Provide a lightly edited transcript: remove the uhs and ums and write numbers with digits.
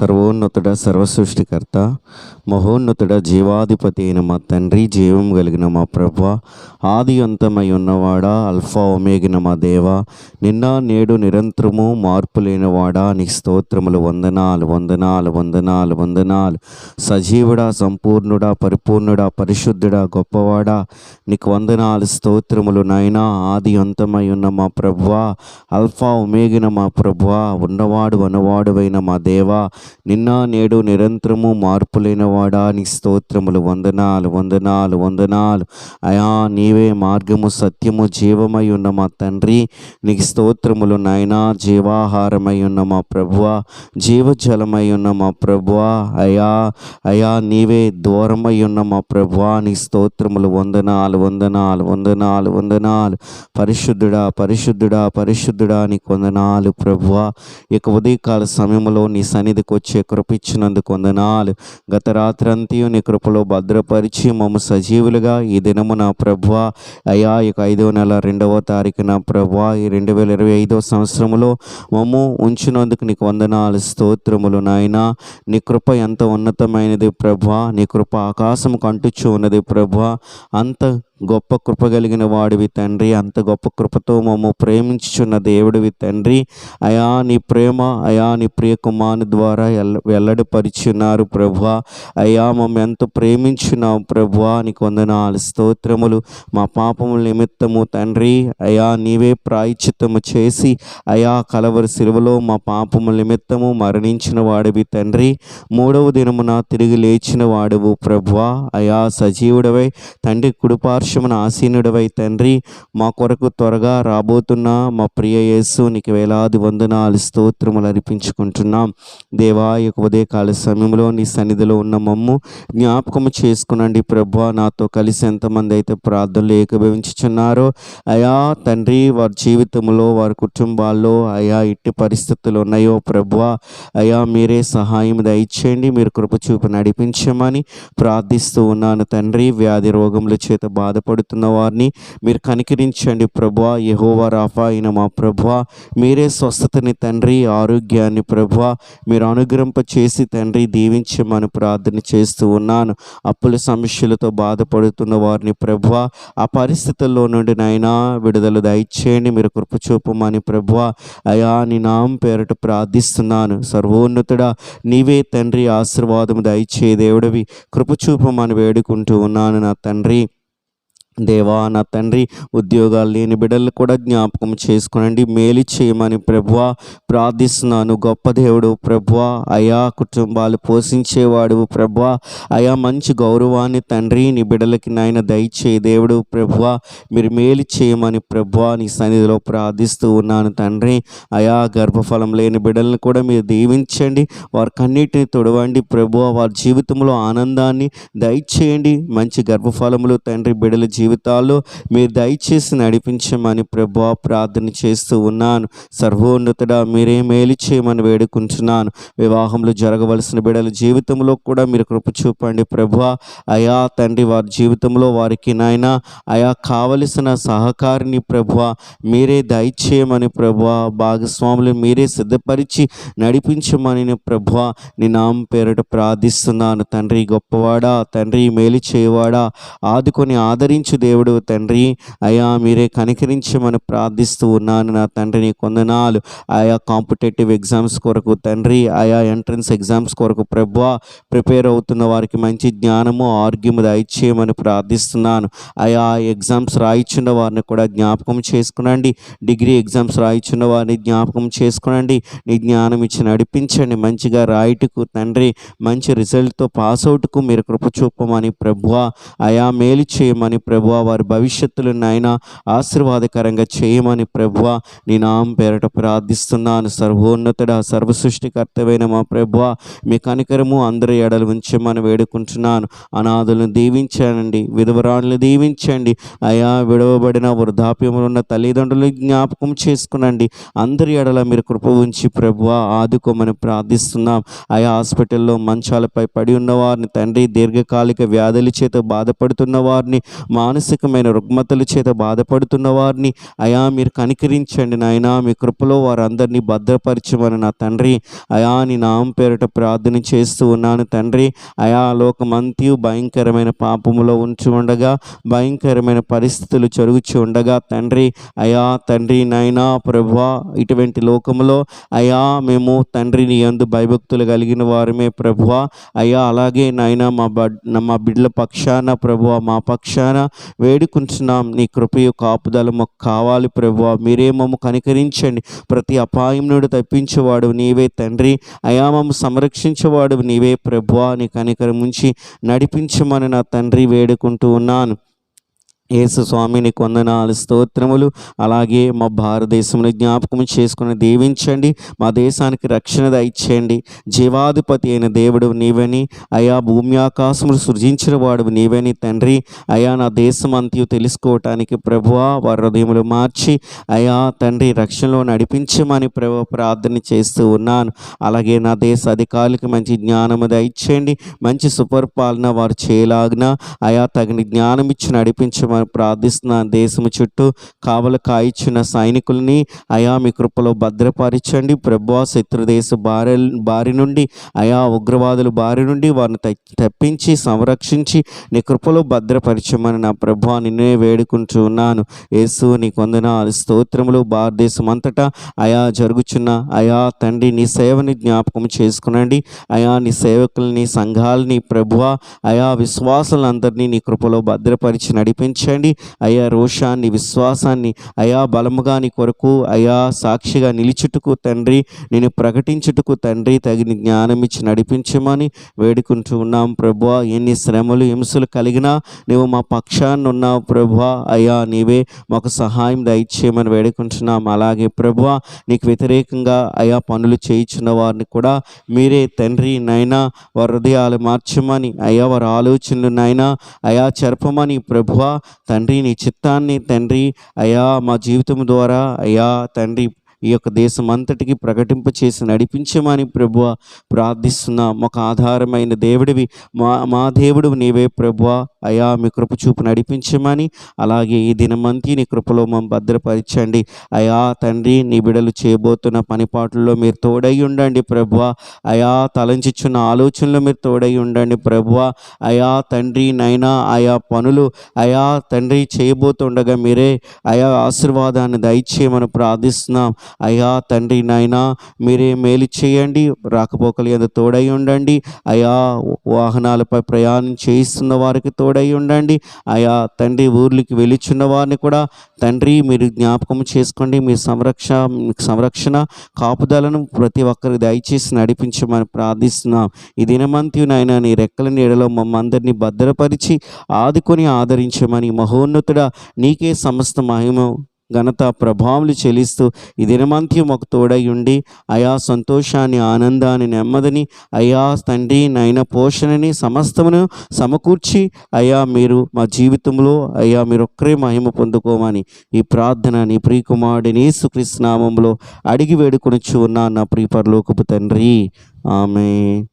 సర్వోన్నతుడ సర్వసృష్టికర్త మహోన్నతుడ జీవాధిపతి అయిన మా తండ్రి, జీవం కలిగిన మా ప్రభువ, ఆది అంతమై ఉన్నవాడా, అల్ఫా ఒమేగిన మా దేవ, నిన్న నేడు నిరంతరము మార్పు లేనివాడా, నీకు స్తోత్రములు. వందనాలు వందనాలు వందనాలు వందనాలు. సజీవుడా, సంపూర్ణుడా, పరిపూర్ణుడా, పరిశుద్ధుడా, గొప్పవాడా, నీకు వందనాలు స్తోత్రములు నాయనా. ఆది అంతమై ఉన్న మా ప్రభువ, అల్ఫా ఒమేగిన మా ప్రభువ, ఉన్నవాడు అనవాడువైన మా దేవా, నిన్న నేడు నిరంతరము మార్పు లేనివాడా, నీ స్తోత్రములు. వందనాలు వందనాలు వందనాలు. అయా, నీవే మార్గము, సత్యము, జీవమై ఉన్న మా తండ్రి, నీకు స్తోత్రములు నాయనా. జీవాహారమై ఉన్న మా ప్రభువ, జీవజలమై ఉన్న మా ప్రభువ, అయా అయా నీవే దూరమై ఉన్న మా ప్రభువ, నీ స్తోత్రములు. వందనాలు వందనాలు వందనాలు వందనాలు. పరిశుద్ధుడా పరిశుద్ధుడా పరిశుద్ధుడా, నీకు వందనాలు ప్రభువ. ఇక ఉదయకాల సమయంలో నీ సన్నిధికి వచ్చే కృప ఇచ్చినందుకు వందనాలు. గత రాత్రంతయు నీ కృపలో భద్రపరిచి మమ్మ సజీవులుగా ఈ దినము నా ప్రభువ, అయా ఇక 5వ నెల 2వ తారీఖున ప్రభువ, ఈ 2025వ సంవత్సరములో మమ్ము ఉంచినందుకు నీకు వందనాలు స్తోత్రములు నాయనా. నీ కృప ఎంత ఉన్నతమైనది ప్రభువ, నీ కృప ఆకాశం కంటుచు ఉన్నది ప్రభువ. అంత గొప్ప కృప కలిగిన వాడివి తండ్రి, అంత గొప్ప కృపతో మమ్మ ప్రేమించుచున్న దేవుడివి తండ్రి. అయా నీ ప్రేమ, అయా నీ ప్రియ కుమారుని ద్వారా వెల్లడిపరిచున్నారు ప్రభువ. అయా మమ్మ ఎంతో ప్రేమించున్నావు ప్రభువ, నీకు వందనాలు స్తోత్రములు. మా పాపముల నిమిత్తము తండ్రి, అయా నీవే ప్రాయశ్చిత్తము చేసి, అయా కలవరి శిలువలో మా పాపముల నిమిత్తము మరణించిన వాడివి తండ్రి. 3వ దినమున తిరిగి లేచిన వాడువు ప్రభువ. అయా సజీవుడవై తండ్రి కుడిపార్శ్వమున ఆసీనుడవై తండ్రి, మా కొరకు త్వరగా రాబోతున్న మా ప్రియ యేసు, నీకు వేలాది వందనాలు స్తోత్రములు అర్పించుకుంటున్నాం దేవా. ఈ ఉదయకాల సమయంలో నీ సన్నిధిలో ఉన్న మమ్ము జ్ఞాపకము చేసుకునండి ప్రభువా. నాతో కలిసి ఎంతమంది అయితే ప్రార్థనలు ఏకీభవించుచున్నారో అయా తండ్రి, వారి జీవితంలో వారి కుటుంబాల్లో అయా ఇట్టి పరిస్థితులు ఉన్నాయో ప్రభువా, అయా మీరే సహాయం దయచేయండి, మీరు కృప చూపి నడిపించమని ప్రార్థిస్తూ ఉన్నాను తండ్రి. వ్యాధి రోగముల చేత బాధపడుతున్న వారిని మీరు కనికరించండి ప్రభువా. యెహోవా రాఫా అయిన మా ప్రభువా, మీరే స్వస్థతని తండ్రి, ఆరోగ్యాన్ని ప్రభువా మీరు అనుగ్రహింప చేసి తండ్రి దీవించమని ప్రార్థన చేస్తూ ఉన్నాను. అప్పుల సమస్యలతో బాధపడుతున్న వారిని ప్రభువా, ఆ పరిస్థితుల్లో నుండి నైనా విడుదల దయచేయండి, మీరు కృప చూపమని ప్రభువా అయా నీ నామం పేరట ప్రార్థిస్తున్నాను. సర్వోన్నతుడా, నీవే తండ్రి ఆశీర్వాదం దయచే దేవుడివి, కృప చూపమని వేడుకుంటూ ఉన్నాను నా తండ్రి. దేవా నా తండ్రి, ఉద్యోగాలు లేని బిడ్డలు కూడా జ్ఞాపకం చేసుకునండి, మేలు చేయమని ప్రభువా ప్రార్థిస్తున్నాను. గొప్ప దేవుడు ప్రభువా, అయా కుటుంబాలు పోషించేవాడు ప్రభువా, అయా మంచి గౌరవాన్ని తండ్రి నీ బిడ్డలకి నాయన దయచే దేవుడు ప్రభువా, మీరు మేలు చేయమని ప్రభువా నీ సన్నిధిలో ప్రార్థిస్తూ ఉన్నాను తండ్రి. అయా గర్భఫలం లేని బిడ్డలను కూడా మీరు దీవించండి, వారి కన్నిటిని తొడవండి ప్రభువా, వారి జీవితంలో ఆనందాన్ని దయచేయండి. మంచి గర్భఫలములు తండ్రి బిడ్డల జీవితాల్లో మీరు దయచేసి నడిపించమని ప్రభువా ప్రార్థన చేస్తూ ఉన్నాను. సర్వోన్నతుడా, మీరే మేలు చేయమని వేడుకుంటున్నాను. వివాహంలో జరగవలసిన బిడ్డల జీవితంలో కూడా మీరు కృప చూపండి ప్రభువా. అయా తండ్రి, వారి జీవితంలో వారికి నాయన అయా కావలసిన సహకారిని ప్రభువా మీరే దయచేయమని ప్రభువా, భాగస్వాములు మీరే సిద్ధపరిచి నడిపించమని ప్రభువా నీ నామం పేరట ప్రార్థిస్తున్నాను తండ్రి. గొప్పవాడా తండ్రి, మేలు చేయవాడా, ఆదుకొని ఆదరించు దేవుడు తండ్రి, అయా మీరే కనికరించమని ప్రార్థిస్తూ ఉన్నాను నా తండ్రి. నీ కొందనాలు. ఆయా కాంపిటేటివ్ ఎగ్జామ్స్ కొరకు తండ్రి, ఆయా ఎంట్రన్స్ ఎగ్జామ్స్ కొరకు ప్రభువా ప్రిపేర్ అవుతున్న వారికి మంచి జ్ఞానము, ఆరోగ్యము దయచేయమని ప్రార్థిస్తున్నాను. ఆయా ఎగ్జామ్స్ రాయిచున్న వారిని కూడా జ్ఞాపకం చేసుకునండి, డిగ్రీ ఎగ్జామ్స్ రాయిచున్న వారిని జ్ఞాపకం చేసుకునండి, నీ జ్ఞానం ఇచ్చి నడిపించండి. మంచిగా రాయిటుకు తండ్రి, మంచి రిజల్ట్తో పాస్అవుట్కు మీరు కృప చూపమని ప్రభువా, అయా మేలు చేయమని ప్రభువా, వారి భవిష్యత్తులో నాయన ఆశీర్వాదకరంగా చేయమని ప్రభువా నీ నామం పేరట ప్రార్థిస్తున్నాను. సర్వోన్నతుడా, సర్వసృష్టికర్తవైన మా ప్రభువా, మీ కనికరము అందరి ఎడలు ఉంచమని వేడుకుంటున్నాను. అనాథులను దీవించండి, విధవరాలను దీవించండి, అయా విడవబడిన వృద్ధాప్యములు ఉన్న తల్లిదండ్రులు జ్ఞాపకం చేసుకునండి. అందరి ఎడల మీరు కృప ఉంచి ప్రభువా ఆదుకోమని ప్రార్థిస్తున్నాం. ఆయా హాస్పిటల్లో మంచాలపై పడి ఉన్న వారిని తండ్రి, దీర్ఘకాలిక వ్యాధుల చేత బాధపడుతున్న వారిని, మానసికమైన రుగ్మతల చేత బాధపడుతున్న వారిని అయా మీరు కనికరించండి నాయన. మీ కృపలో వారందరినీ భద్రపరచమని నా తండ్రి అయా నీ నామం పేరిట ప్రార్థన చేస్తూ ఉన్నాను తండ్రి. అయా లోకమంతయు భయంకరమైన పాపములో ఉంచి ఉండగా, భయంకరమైన పరిస్థితులు జరుగుచు ఉండగా తండ్రి అయా తండ్రి నాయనా ప్రభువా, ఇటువంటి లోకములో అయా మేము తండ్రి నీ యందు భయభక్తులు కలిగిన వారమే ప్రభువా. అయ్యా అలాగే నాయన మా బిడ్డల పక్షాన ప్రభువా, మా పక్షాన వేడుకుంటున్నాం. నీ కృపయు కాపుదల మాకు కావాలి ప్రభువా. మీరే మమ్ము కనికరించండి. ప్రతి అపాయం నుండి తప్పించేవాడు నీవే తండ్రి. అయా మమ్ము సంరక్షించేవాడు నీవే ప్రభువా. నీ కనికరం ఉంచి నడిపించమని నా తండ్రి వేడుకుంటూ ఉన్నాను. యేసు స్వామి నీకు వందనాలు స్తోత్రములు. అలాగే మా భారతదేశంలో జ్ఞాపకం చేసుకుని దీవించండి. మా దేశానికి రక్షణ దయచేయండి. జీవాధిపతి అయిన దేవుడు నీవని, అయా భూమి ఆకాశములు సృజించిన వాడు నీవని తండ్రి. అయా నా దేశం అంతయు తెలుసుకోవటానికి ప్రభువా వారి హృదయములు మార్చి అయా తండ్రి రక్షణలో నడిపించమని ప్రార్థన చేస్తూ ఉన్నాను. అలాగే నా దేశ అధికారులకు మంచి జ్ఞానము దయచేయండి. మంచి సుపరిపాలన వారు చేయలాగిన అయా తగిన జ్ఞానం ఇచ్చి నడిపించమని ప్రార్థిస్తున్నాను. దేశము చుట్టూ కావలు కాయిచున్న సైనికుల్ని అయా మీ కృపలో భద్రపరచండి ప్రభువా. శత్రుదేశ బారి నుండి అయా ఉగ్రవాదుల బారి నుండి వారిని తప్పించి సంరక్షించి నీ కృపలో భద్రపరచమని నా ప్రభువా నిన్నే వేడుకుంటూ ఉన్నాను. యేసు నీకు వందనాలు స్తోత్రములు. భారతదేశం అంతటా అయా జరుగుచున్న అయా తండ్రి నీ సేవని జ్ఞాపకం చేసుకునండి. అయా నీ సేవకుల్ని సంఘాలని ప్రభువా అయా విశ్వాసులందరినీ నీ కృపలో భద్రపరిచి నడిపించండి. అయా రోషాన్ని విశ్వాసాన్ని అయా బలముగా నీ కొరకు అయా సాక్షిగా నిలిచుటకు తండ్రి, నేను ప్రకటించుటకు తండ్రి తగిన జ్ఞానం ఇచ్చి నడిపించమని వేడుకుంటూ ఉన్నాం ప్రభువా. ఎన్ని శ్రమలు హింసలు కలిగినా నువ్వు మా పక్షాన్ని ఉన్నావు ప్రభువా. అయా నీవే మాకు సహాయం దయచేయమని వేడుకుంటున్నాం. అలాగే ప్రభువా నీకు వ్యతిరేకంగా అయా పనులు చేయించిన వారిని కూడా మీరే తండ్రి నైనా వారి హృదయాలు మార్చమని అయా వారి ఆలోచనలు నైనా అయా చెరపమని ప్రభువా తండ్రి నీ చిత్తాన్ని తండ్రి అయా మా జీవితం ద్వారా అయా తండ్రి ఈ యొక్క దేశం అంతటికి ప్రకటింప చేసి నడిపించమని ప్రభువా ప్రార్థిస్తున్నా. మాకు ఆధారమైన దేవుడివి మా దేవుడు నీవే ప్రభువా. అయా మీ కృప చూపు నడిపించమని, అలాగే ఈ దినమంతి నీ కృపలో మమ్మల్ని భద్రపరచండి. అయా తండ్రి నీ బిడలు చేయబోతున్న పనిపాట్లలో మీరు తోడై ఉండండి ప్రభువా. అయా తలంచుచున్న ఆలోచనలో మీరు తోడై ఉండండి ప్రభువా. అయా తండ్రి నైనా ఆయా పనులు అయా తండ్రి చేయబోతుండగా మీరే అయా ఆశీర్వాదాన్ని దయచేయమని ప్రార్థిస్తున్నాం. అయా తండ్రి నాయనా మీరే మేలు చేయండి. రాకపోకలు ఎంత తోడై ఉండండి. అయా వాహనాలపై ప్రయాణం చేయిస్తున్న వారికి తోడై ఉండండి. అయా తండ్రి ఊర్లకి వెళుచున్న వారిని కూడా తండ్రి మీరు జ్ఞాపకం చేసుకోండి. మీ సంరక్షణ కాపుదలను ప్రతి ఒక్కరికి దయచేసి నడిపించమని ప్రార్థిస్తున్నాం. ఈ దినమంతి నాయన నీ రెక్కల నీడలో మమ్మల్ని అందరినీ భద్రపరిచి ఆదుకొని ఆదరించమని మహోన్నతుడా నీకే సమస్త మహిమ ఘనత ప్రభావాలు చెల్లిస్తూ ఈ దినమంత్యం ఒక తోడై ఉండి అయా సంతోషాన్ని ఆనందాన్ని నెమ్మదిని అయా తండ్రి నైన పోషణని సమస్తమును సమకూర్చి అయా మీరు మా జీవితంలో అయా మీరు ఒక్కరే మహిమ పొందుకోమని ఈ ప్రార్థన నీ ప్రియకుమారుడిని యేసుక్రీస్తు నామములో అడిగి వేడుకొనుచు ఉన్నాను నా ప్రియ పరలోకపు తండ్రి. ఆమేన్.